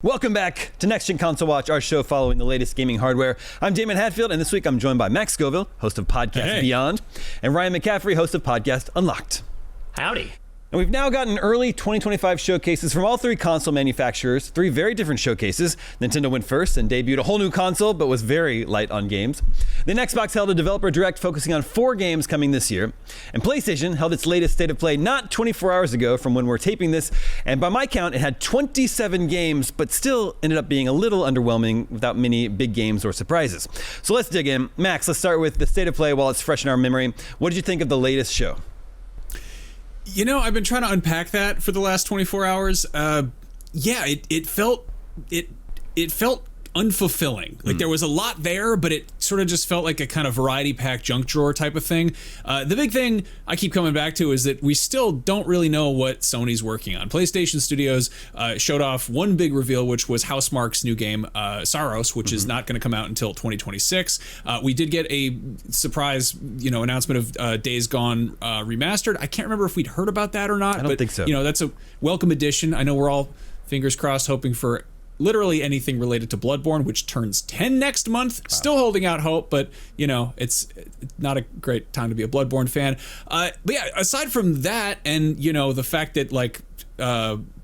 Welcome back to Next Gen Console Watch, our show following the latest gaming hardware. I'm Damon Hatfield, and this week I'm joined by Max Scoville, host of Podcast Beyond, and Ryan McCaffrey, host of Podcast Unlocked. Howdy. And we've now gotten early 2025 showcases from all three console manufacturers, three very different showcases. Nintendo went first and debuted a whole new console, but was very light on games. Then Xbox held a developer direct focusing on 4 games coming this year. And PlayStation held its latest state of play not 24 hours ago from when we're taping this. And by my count, it had 27 games, but still ended up being a little underwhelming without many big games or surprises. So let's dig in. Max, let's start with the state of play while it's fresh in our memory. What did you think of the latest show? You know, I've been trying to unpack that for the last 24 hours. It felt unfulfilling. Like there was a lot there, but it sort of just felt like a kind of variety pack junk drawer type of thing. The big thing I keep coming back to is that we still don't really know what Sony's working on. PlayStation Studios showed off one big reveal, which was Housemarque's new game, Saros, which is not going to come out until 2026. We did get a surprise, announcement of Days Gone remastered. I can't remember if we'd heard about that or not. I don't think so. That's a welcome addition. I know we're all fingers crossed hoping for literally anything related to Bloodborne, which turns 10 next month. Wow. Still holding out hope, but it's not a great time to be a Bloodborne fan. But yeah, aside from that, and the fact that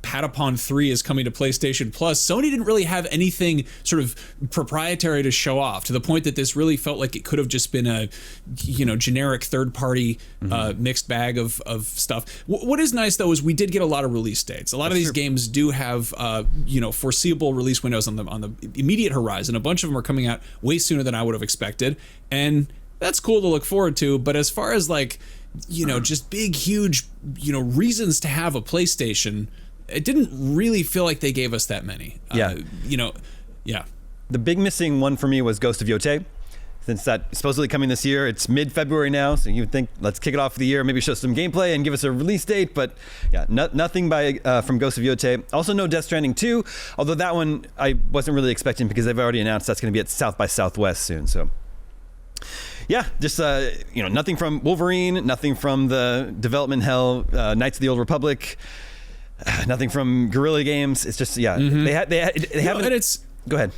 Patapon 3 is coming to PlayStation Plus, Sony didn't really have anything sort of proprietary to show off, to the point that this really felt like it could have just been a generic third-party mixed bag of stuff. What is nice though is we did get a lot of release dates. A lot of these games do have foreseeable release windows on the immediate horizon. A bunch of them are coming out way sooner than I would have expected, and that's cool to look forward to. But as far as just big, huge, reasons to have a PlayStation, it didn't really feel like they gave us that many. Yeah. The big missing one for me was Ghost of Yotei. Since that's supposedly coming this year, it's mid-February now, so you would think, let's kick it off for the year, maybe show some gameplay and give us a release date, but yeah, nothing from Ghost of Yotei. Also no Death Stranding 2, although that one I wasn't really expecting because they've already announced that's going to be at South by Southwest soon, so... Yeah, just, nothing from Wolverine, nothing from the development hell, Knights of the Old Republic, nothing from Guerrilla Games. It's just, they haven't... And it's... Go ahead.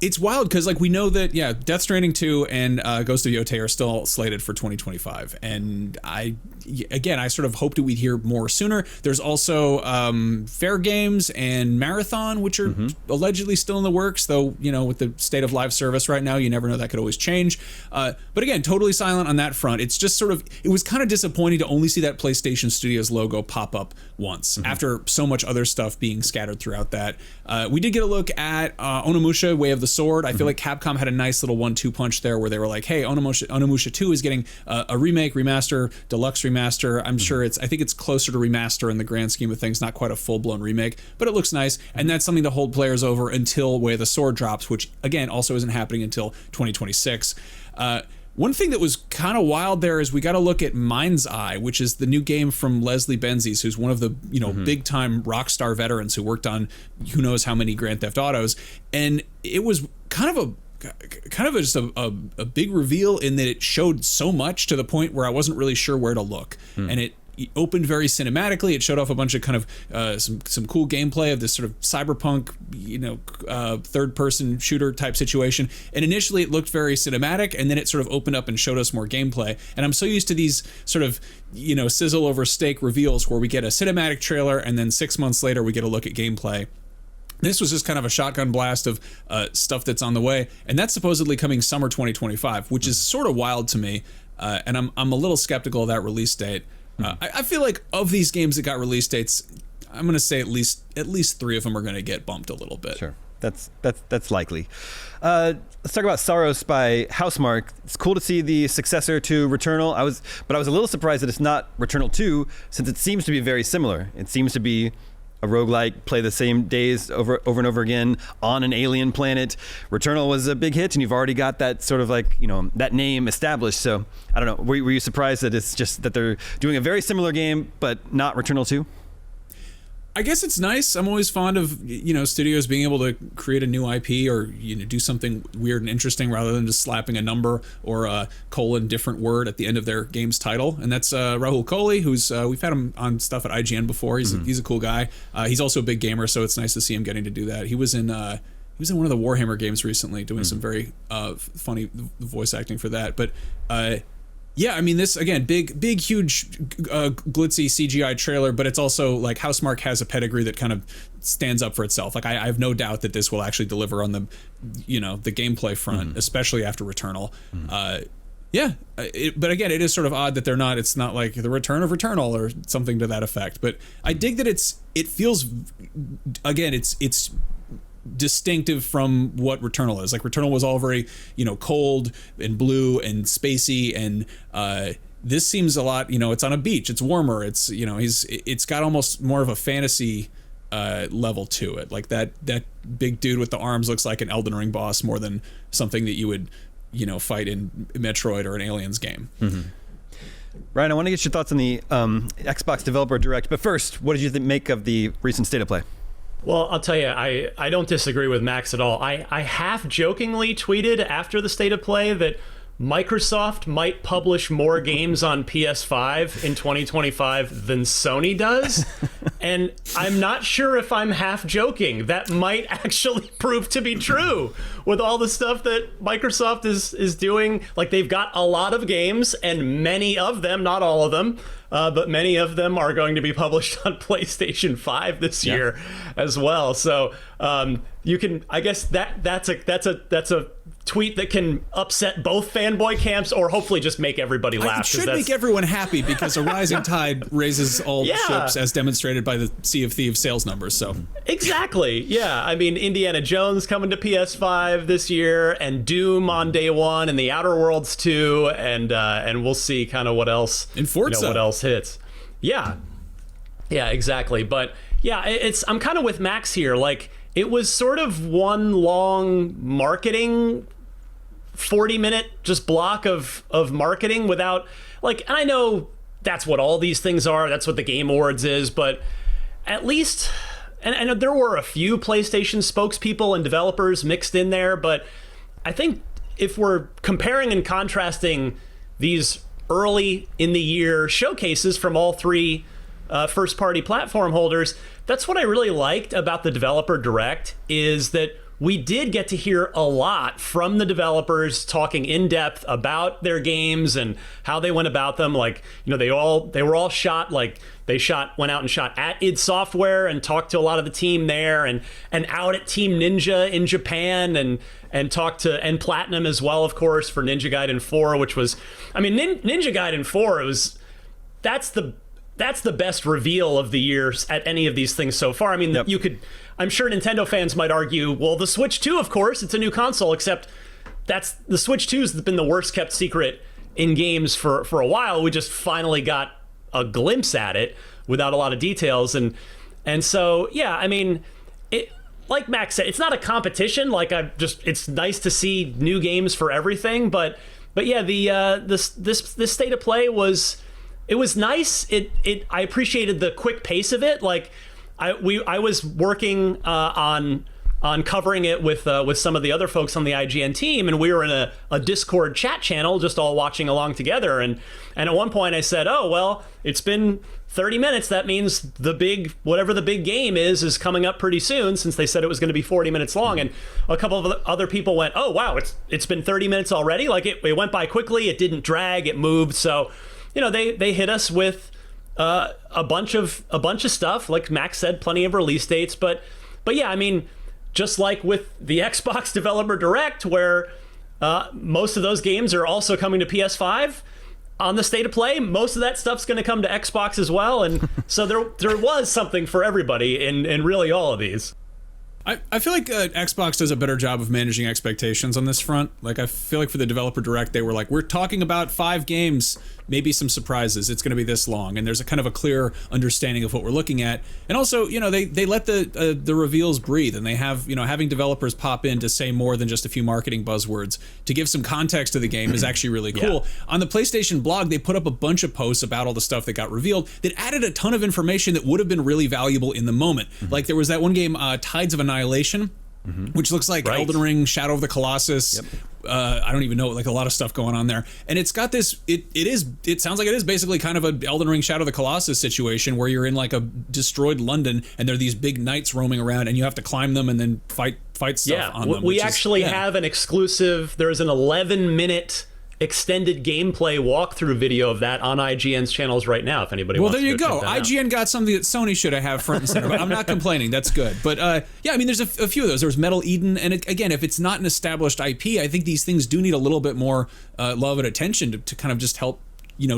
It's wild because we know that Death Stranding 2 and Ghost of Yotei are still slated for 2025, and I sort of hoped that we'd hear more sooner. There's also Fair Games and Marathon, which are allegedly still in the works, though with the state of live service right now, you never know, that could always change. But again, totally silent on that front. It's just it was kind of disappointing to only see that PlayStation Studios logo pop up once after so much other stuff being scattered throughout that. We did get a look at Onimusha: Way of the Sword. I feel like Capcom had a nice little 1-2 punch there, where they were like, hey, Onimusha 2 is getting a remake, remaster, deluxe remaster. I'm sure I think it's closer to remaster in the grand scheme of things, not quite a full-blown remake, but it looks nice, and that's something to hold players over until Way of the Sword drops, which again also isn't happening until 2026. One thing that was kind of wild there is we got to look at Mind's Eye, which is the new game from Leslie Benzies, who's one of the big-time Rockstar veterans who worked on who knows how many Grand Theft Autos, and it was kind of just a big reveal in that it showed so much to the point where I wasn't really sure where to look, and it opened very cinematically. It showed off a bunch of kind of some cool gameplay of this sort of cyberpunk, third-person shooter type situation. And initially it looked very cinematic, and then it sort of opened up and showed us more gameplay. And I'm so used to these sort of, sizzle over steak reveals where we get a cinematic trailer and then 6 months later we get a look at gameplay. This was just kind of a shotgun blast of stuff that's on the way, and that's supposedly coming summer 2025, which is sort of wild to me. And I'm a little skeptical of that release date. I feel like of these games that got release dates, I'm going to say at least 3 of them are going to get bumped a little bit. Sure, that's likely. Let's talk about Saros by Housemarque. It's cool to see the successor to Returnal. I was a little surprised that it's not Returnal 2, since it seems to be very similar. It seems to be a roguelike, play the same days over and over again on an alien planet. Returnal was a big hit, and you've already got that sort of that name established. So I don't know. Were you surprised that it's just that they're doing a very similar game, but not Returnal 2? I guess it's nice. I'm always fond of, studios being able to create a new IP or, do something weird and interesting rather than just slapping a number or a different word at the end of their game's title. And that's Rahul Kohli, who's we've had him on stuff at IGN before. He's a cool guy. He's also a big gamer, so it's nice to see him getting to do that. He was in one of the Warhammer games recently, doing some very funny voice acting for that. But yeah, I mean, this, again, big, huge, glitzy CGI trailer, but it's also like Housemarque has a pedigree that kind of stands up for itself. Like, I have no doubt that this will actually deliver on the, the gameplay front, especially after Returnal. But again, it is sort of odd that it's not like the return of Returnal or something to that effect. But I dig that it feels, again, it's distinctive from what Returnal is. Like, Returnal was all very, cold and blue and spacey, and this seems a lot, it's on a beach, it's warmer, it's, it's got almost more of a fantasy level to it. Like that big dude with the arms looks like an Elden Ring boss more than something that you would, fight in Metroid or an Aliens game. Ryan, I want to get your thoughts on the Xbox Developer Direct, but first, what did you make of the recent State of Play? Well, I'll tell you, I don't disagree with Max at all. I half jokingly tweeted after the State of Play that Microsoft might publish more games on PS5 in 2025 than Sony does. And I'm not sure if I'm half joking. That might actually prove to be true with all the stuff that Microsoft is doing. Like, they've got a lot of games, and many of them, not all of them, but many of them are going to be published on PlayStation 5 this year as well. So you can, I guess that's a tweet that can upset both fanboy camps, or hopefully just make everybody laugh. It should make everyone happy, because a rising tide raises all ships, as demonstrated by the Sea of Thieves sales numbers. So exactly, yeah. I mean, Indiana Jones coming to PS5 this year, and Doom on day one, and the Outer Worlds 2, and we'll see kind of what else in Forza, what else hits. Yeah, exactly. But yeah, I'm kind of with Max here. Like, it was sort of one long marketing 40-minute just block of marketing without, like, and I know that's what all these things are, that's what the Game Awards is, but at least, and there were a few PlayStation spokespeople and developers mixed in there, but I think if we're comparing and contrasting these early in the year showcases from all three first-party platform holders, that's what I really liked about the Developer Direct, is that we did get to hear a lot from the developers talking in depth about their games and how they went about them. Like, they were all shot, like went out and shot at id Software and talked to a lot of the team there, and out at Team Ninja in Japan, and talked to Platinum as well, of course, for Ninja Gaiden 4, which was, I mean, Ninja Gaiden 4, that's the best reveal of the year at any of these things so far. I mean, I'm sure Nintendo fans might argue, well, the Switch 2, of course, it's a new console, except the Switch 2 has been the worst kept secret in games for a while. We just finally got a glimpse at it without a lot of details. And so, yeah, I mean, like Max said, it's not a competition. Like, it's nice to see new games for everything. But yeah, this State of Play was nice. I appreciated the quick pace of it. Like, I was working on covering it with some of the other folks on the IGN team, and we were in a Discord chat channel, just all watching along together. And at one point I said, "Oh, well, it's been 30 minutes. That means whatever the big game is coming up pretty soon," since they said it was going to be 40 minutes long. And a couple of other people went, "Oh, wow, it's been 30 minutes already." Like, it went by quickly. It didn't drag. It moved. So, they hit us with a bunch of stuff. Like Max said, plenty of release dates. But yeah, I mean, just like with the Xbox Developer Direct, where most of those games are also coming to PS5, on the State of Play, most of that stuff's going to come to Xbox as well. And so there was something for everybody in really all of these. I feel like Xbox does a better job of managing expectations on this front. Like, I feel like for the Developer Direct, they were like, we're talking about 5 games maybe some surprises. It's going to be this long, and there's a kind of a clear understanding of what we're looking at. And also, they let the reveals breathe, and they have, having developers pop in to say more than just a few marketing buzzwords to give some context to the game is actually really cool. On the PlayStation blog, they put up a bunch of posts about all the stuff that got revealed that added a ton of information that would have been really valuable in the moment. Like there was that one game, Tides of Annihilation, which looks like Elden Ring, Shadow of the Colossus. I don't even know, like a lot of stuff going on there. And it's got this, it sounds like it is basically kind of a Elden Ring, Shadow of the Colossus situation where you're in like a destroyed London and there are these big knights roaming around and you have to climb them and then fight stuff on them. We actually have an exclusive, there's an 11-minute extended gameplay walkthrough video of that on IGN's channels right now, if anybody wants to. Well, there you go. IGN got something that Sony should have front and center, but I'm not complaining. That's good. But yeah, I mean, there's a few of those. There's Metal Eden, and again, if it's not an established IP, I think these things do need a little bit more love and attention to kind of just help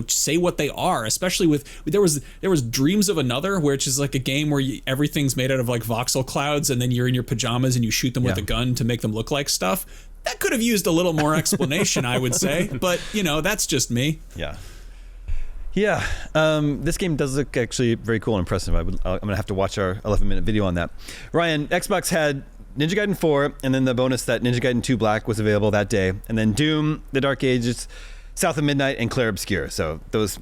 say what they are, especially with there was Dreams of Another, which is like a game where everything's made out of like voxel clouds, and then you're in your pajamas and you shoot them with a gun to make them look like stuff. That could have used a little more explanation, I would say, but that's just me. Yeah. This game does look actually very cool and impressive. I'm gonna have to watch our 11-minute video on that. Ryan, Xbox had Ninja Gaiden 4, and then the bonus that Ninja Gaiden 2 Black was available that day, and then Doom, The Dark Ages, South of Midnight, and Clair Obscur. So those,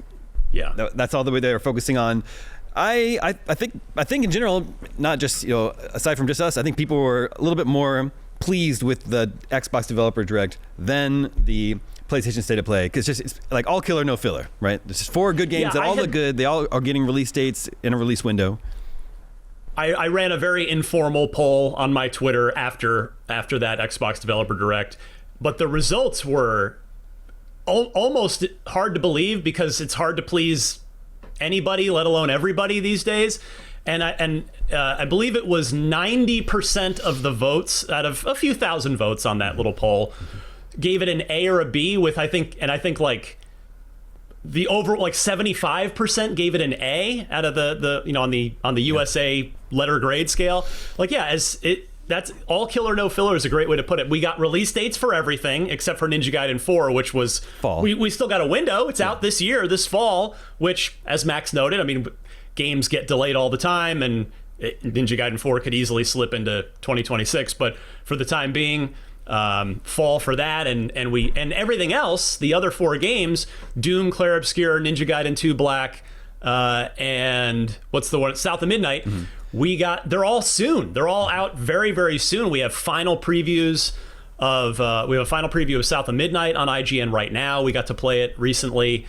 that's all the way they were focusing on. I think in general, not just aside from just us, I think people were a little bit more pleased with the Xbox Developer Direct than the PlayStation State of Play, because it's like all killer, no filler, right? There's just 4 good games that all look good. They all are getting release dates in a release window. I ran a very informal poll on my Twitter after that Xbox Developer Direct, but the results were almost hard to believe, because it's hard to please anybody, let alone everybody these days. And I believe it was 90% of the votes out of a few thousand votes on that little poll gave it an A or a B, with I think like the over like 75% gave it an A out of the on the USA letter grade scale. Like, that's all killer, no filler is a great way to put it. We got release dates for everything except for Ninja Gaiden 4, which was fall. We still got a window. It's out this fall, which, as Max noted, I mean, games get delayed all the time, and Ninja Gaiden 4 could easily slip into 2026. But for the time being, fall for that, and everything else, the other 4 games, Doom, Clair Obscur, Ninja Gaiden 2 Black, and what's the one? South of Midnight. They're all soon. They're all out very, very soon. We have final previews of South of Midnight on IGN right now. We got to play it recently.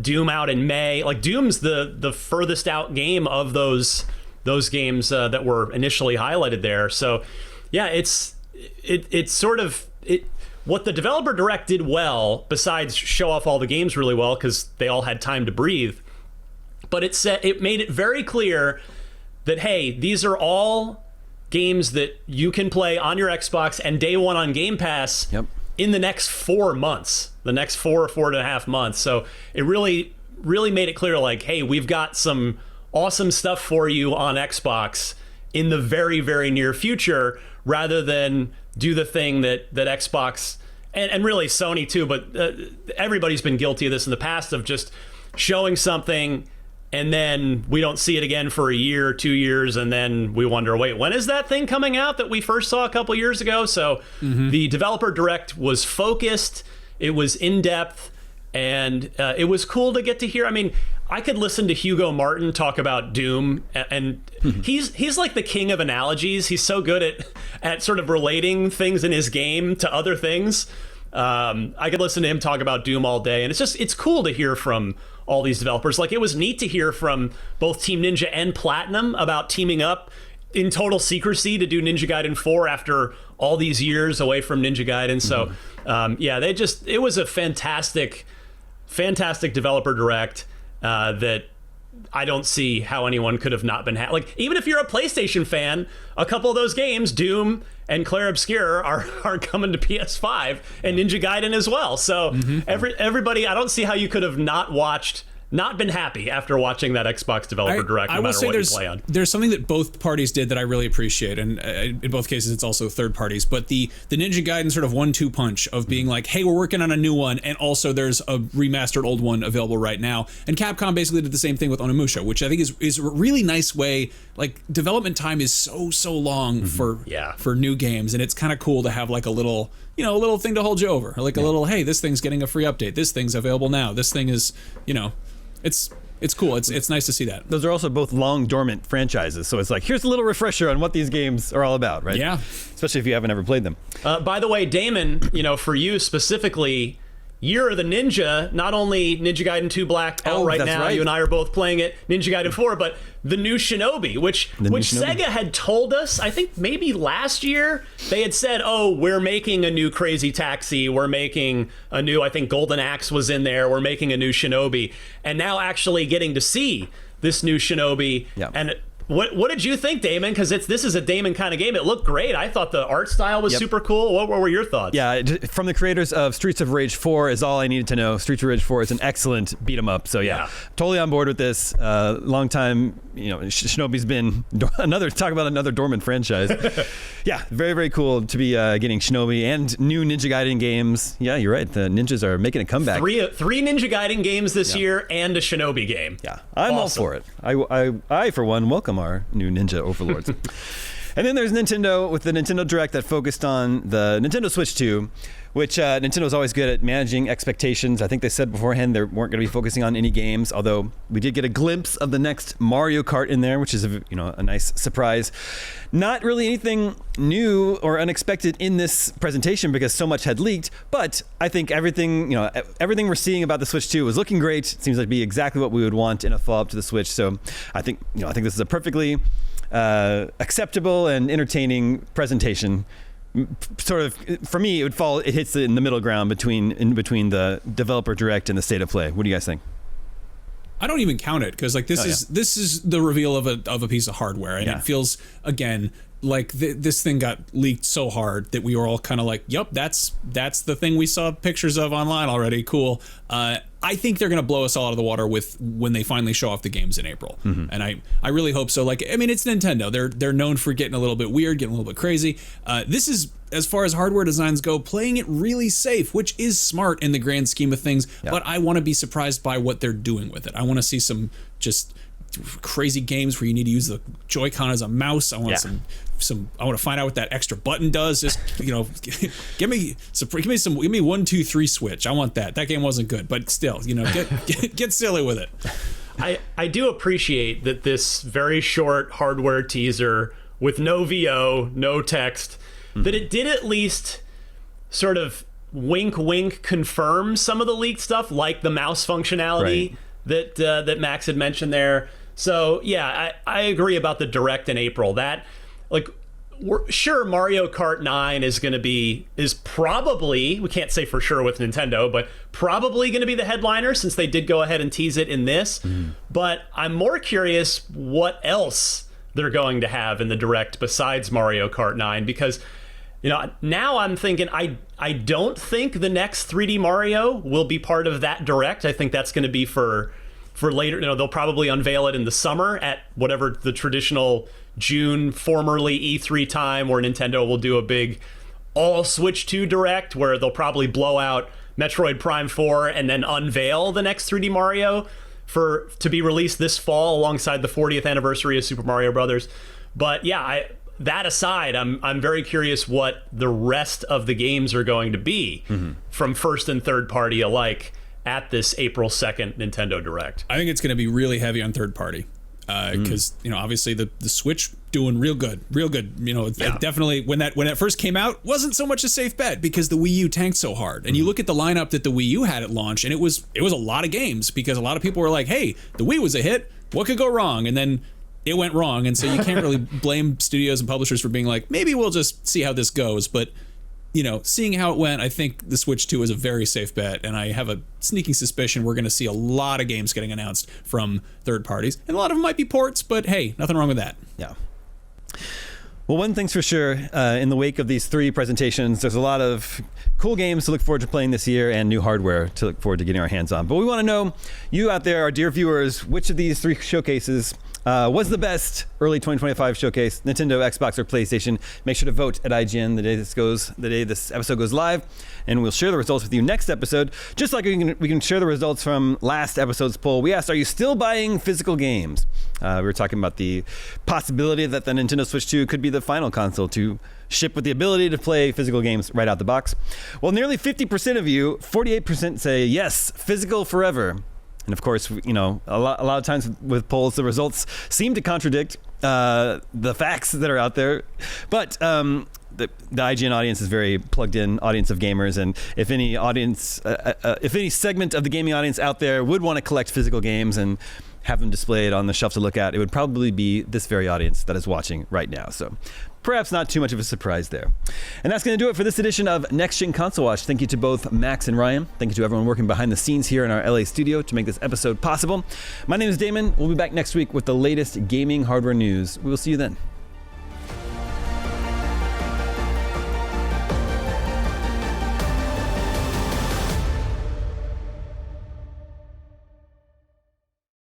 Doom out in May. Like, Doom's the furthest out game of those games that were initially highlighted there. So yeah, it's sort of what the Developer Direct did well, besides show off all the games really well because they all had time to breathe, but it made it very clear that, hey, these are all games that you can play on your Xbox and day one on Game Pass in the next 4 months, the next 4.5 months. So it really, really made it clear, like, hey, we've got some awesome stuff for you on Xbox in the very, very near future, rather than do the thing that Xbox and really Sony too, but everybody's been guilty of this in the past, of just showing something and then we don't see it again for a year, 2 years, and then we wonder, wait, when is that thing coming out that we first saw a couple years ago? So the Developer Direct was focused, it was in-depth, and it was cool to get to hear. I mean, I could listen to Hugo Martin talk about Doom, and he's like the king of analogies. He's so good at sort of relating things in his game to other things. I could listen to him talk about Doom all day, and it's cool to hear from all these developers. Like, it was neat to hear from both Team Ninja and Platinum about teaming up in total secrecy to do Ninja Gaiden 4 after all these years away from Ninja Gaiden. So it was a fantastic Developer Direct that I don't see how anyone could have not been like, even if you're a PlayStation fan, a couple of those games, Doom and Clair Obscur, are coming to PS5, and Ninja Gaiden as well. So everybody, I don't see how you could have not watched not been happy after watching that Xbox Developer Direct, no matter what you play on. There's something that both parties did that I really appreciate, and in both cases it's also third parties, but the Ninja Gaiden sort of 1-2 punch of being like, hey, we're working on a new one, and also there's a remastered old one available right now. And Capcom basically did the same thing with Onimusha, which I think is a really nice way. Like, development time is so long for new games, and it's kind of cool to have like a little thing to hold you over, like a little, hey, this thing's getting a free update, this thing's available now, this thing is, it's cool. It's nice to see that. Those are also both long dormant franchises, so it's like, here's a little refresher on what these games are all about, right? Yeah. Especially if you haven't ever played them. By the way, Daemon, for you specifically, Year of the Ninja, not only Ninja Gaiden 2 Black out right now, you and I are both playing it, Ninja Gaiden 4, but the new Shinobi, which Sega had told us, I think maybe last year, they had said, oh, we're making a new Crazy Taxi, we're making a new, I think Golden Axe was in there, we're making a new Shinobi, and now actually getting to see this new Shinobi, and what did you think, Daemon? Because this is a Daemon kind of game. It looked great. I thought the art style was super cool. What were your thoughts? Yeah, from the creators of Streets of Rage 4 is all I needed to know. Streets of Rage 4 is an excellent beat 'em up. So totally on board with this. Long time, Shinobi's been talk about another dormant franchise. Yeah, very, very cool to be getting Shinobi and new Ninja Gaiden games. Yeah, you're right. The ninjas are making a comeback. Three Ninja Gaiden games this year and a Shinobi game. Yeah, I'm all for it. I for one, welcome our new ninja overlords. And then there's Nintendo with the Nintendo Direct that focused on the Nintendo Switch 2, which Nintendo's always good at managing expectations. I think they said beforehand they weren't going to be focusing on any games, although we did get a glimpse of the next Mario Kart in there, which is a nice surprise. Not really anything new or unexpected in this presentation because so much had leaked, but I think everything we're seeing about the Switch 2 is looking great. It seems like be exactly what we would want in a follow-up to the Switch. So I think this is a perfectly acceptable and entertaining presentation. Sort of, for me, it hits in the middle ground between the Developer Direct and the State of Play. What do you guys think? I don't even count it because this is the reveal of a piece of hardware, and it feels again like this thing got leaked so hard that we were all kind of like, yep, that's the thing we saw pictures of online already. Cool. I think they're going to blow us all out of the water when they finally show off the games in April. And I really hope so. Like, I mean, it's Nintendo. They're known for getting a little bit weird, getting a little bit crazy. This is, as far as hardware designs go, playing it really safe, which is smart in the grand scheme of things. But I want to be surprised by what they're doing with it. I want to see some just crazy games where you need to use the Joy-Con as a mouse. I want I want to find out what that extra button does. Just give me 1, 2, 3 switch. I want that. That game wasn't good, but still, get silly with it. I do appreciate that this very short hardware teaser with no VO, no text, that it did at least sort of wink confirm some of the leaked stuff, like the mouse functionality that Max had mentioned there. So yeah, I agree about the Direct in April. That, like, sure, Mario Kart 9 is probably, we can't say for sure with Nintendo, but probably going to be the headliner since they did go ahead and tease it in this. But I'm more curious what else they're going to have in the Direct besides Mario Kart 9, because now I'm thinking I don't think the next 3D Mario will be part of that Direct. I think that's going to be for later. They'll probably unveil it in the summer at whatever the traditional June, formerly E3 time, where Nintendo will do a big all Switch 2 Direct where they'll probably blow out Metroid Prime 4 and then unveil the next 3D Mario to be released this fall alongside the 40th anniversary of Super Mario Brothers. But yeah, that aside, I'm very curious what the rest of the games are going to be from first and third party alike at this April 2nd Nintendo Direct. I think it's going to be really heavy on third party because obviously the Switch doing real good. Definitely when that first came out wasn't so much a safe bet because the Wii U tanked so hard. And you look at the lineup that the Wii U had at launch, and it was a lot of games because a lot of people were like, hey, the Wii was a hit, what could go wrong? And then it went wrong, and so you can't really blame studios and publishers for being like, maybe we'll just see how this goes. But seeing how it went, I think the Switch 2 is a very safe bet, and I have a sneaking suspicion we're going to see a lot of games getting announced from third parties, and a lot of them might be ports, but hey, nothing wrong with that. Yeah. Well, one thing's for sure, in the wake of these 3 presentations, there's a lot of cool games to look forward to playing this year and new hardware to look forward to getting our hands on. But we want to know, you out there, our dear viewers, which of these 3 showcases was the best early 2025 showcase, Nintendo, Xbox, or PlayStation? Make sure to vote at IGN the day this episode goes live, and we'll share the results with you next episode. Just like we can share the results from last episode's poll. We asked, are you still buying physical games? We were talking about the possibility that the Nintendo Switch 2 could be the final console to ship with the ability to play physical games right out the box. Well, nearly 50% of you, 48% say yes, physical forever. And of course, a lot of times with polls, the results seem to contradict the facts that are out there. But the IGN audience is very plugged in audience of gamers, and if any segment of the gaming audience out there would want to collect physical games and have them displayed on the shelf to look at, it would probably be this very audience that is watching right now. So perhaps not too much of a surprise there. And that's going to do it for this edition of Next Gen Console Watch. Thank you to both Max and Ryan. Thank you to everyone working behind the scenes here in our LA studio to make this episode possible. My name is Daemon. We'll be back next week with the latest gaming hardware news. We will see you then.